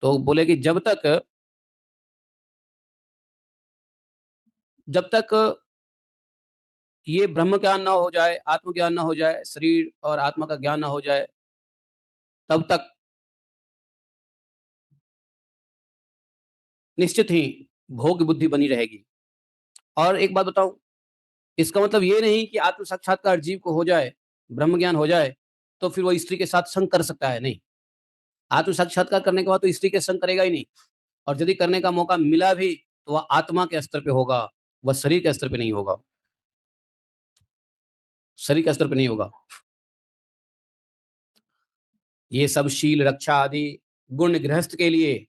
तो बोले कि जब तक ये ब्रह्म ज्ञान ना हो जाए, आत्मज्ञान ना हो जाए, शरीर और आत्मा का ज्ञान ना हो जाए, तब तक निश्चित ही भोग बुद्धि बनी रहेगी। और एक बात बताऊं, इसका मतलब ये नहीं कि आत्म साक्षात्कार जीव को हो जाए, ब्रह्म ज्ञान हो जाए, तो फिर वो स्त्री के साथ संग कर सकता है, नहीं। आत्म साक्षात्कार करने के बाद तो स्त्री के संग करेगा ही नहीं। और यदि करने का मौका मिला भी, तो वह आत्मा के स्तर पे होगा, वह शरीर के स्तर पे नहीं होगा। शरीर के स्तर पे नहीं होगा। ये सब शील रक्षा आदि गुण गृहस्थ के लिए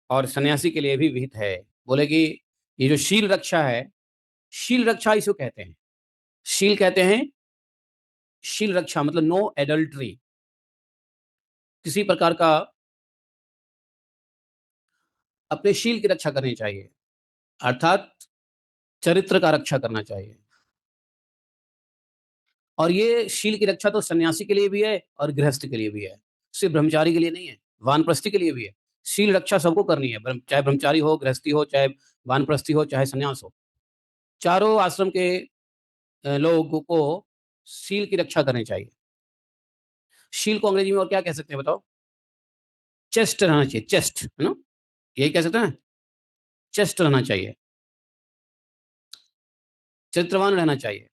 और सन्यासी के लिए भी विहित है। बोले कि ये जो शील रक्षा है, शील रक्षा इसको कहते हैं। शील कहते हैं, शील रक्षा मतलब नो एडल्ट्री, किसी प्रकार का अपने शील की रक्षा करनी चाहिए, अर्थात चरित्र का रक्षा करना चाहिए। और ये शील की रक्षा तो सन्यासी के लिए भी है और गृहस्थ के लिए भी है, सिर्फ ब्रह्मचारी के लिए नहीं है, वानप्रस्थी के लिए भी है। शील रक्षा सबको करनी है, चाहे ब्रह्मचारी हो, गृहस्थी हो, चाहे वानप्रस्थी हो, चाहे सन्यास हो। चारों आश्रम के लोगों को शील की रक्षा करनी चाहिए। शील को अंग्रेजी में और क्या कह सकते हैं बताओ? चेस्ट रहना चाहिए, चेस्ट, है ना? यही कह सकते हैं, चेस्ट रहना चाहिए, चरित्रवान रहना चाहिए।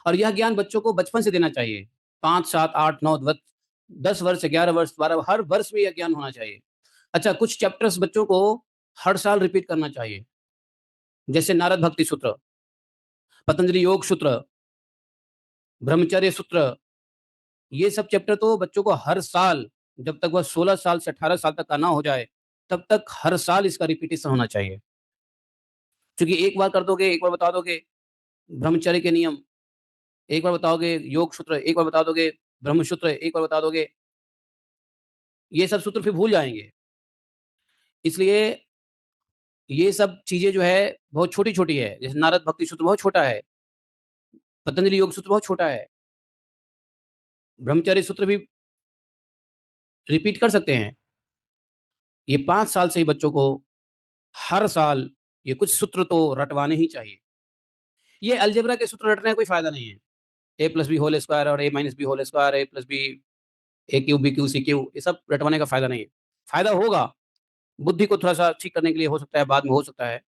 और यह ज्ञान बच्चों को बचपन से देना चाहिए, 5, 7, 8, 9, 10 वर्ष, 11 वर्ष, 12, हर वर्ष में यह ज्ञान होना चाहिए। अच्छा, कुछ चैप्टर्स बच्चों को हर साल रिपीट करना चाहिए, जैसे नारद भक्ति सूत्र, पतंजलि योग सूत्र, ब्रह्मचर्य सूत्र। ये सब चैप्टर तो बच्चों को हर साल, जब तक वह 16 साल से 18 साल तक का ना हो जाए, तब तक हर साल इसका रिपीटेशन होना चाहिए। क्योंकि एक बार कर दोगे, एक बार बता दोगे ब्रह्मचर्य के नियम, एक बार बताओगे योग सूत्र, एक बार बता दोगे ब्रह्म सूत्र, एक बार बता दोगे, ये सब सूत्र फिर भूल जाएंगे। इसलिए ये सब चीजें जो है बहुत छोटी छोटी है, जैसे नारद भक्ति सूत्र बहुत छोटा है, पतंजलि योग सूत्र बहुत छोटा है, ब्रह्मचर्य सूत्र भी रिपीट कर सकते हैं। ये 5 साल से ही बच्चों को हर साल ये कुछ सूत्र तो रटवाने ही चाहिए। ये अलजेब्रा के सूत्र रटने का कोई फायदा नहीं है। A plus b whole square और a minus b whole square, a plus b, a cube b cube c cube, ये सब रटवाने का फायदा नहीं है। फायदा होगा, बुद्धि को थोड़ा सा ठीक करने के लिए हो सकता है, बाद में हो सकता है,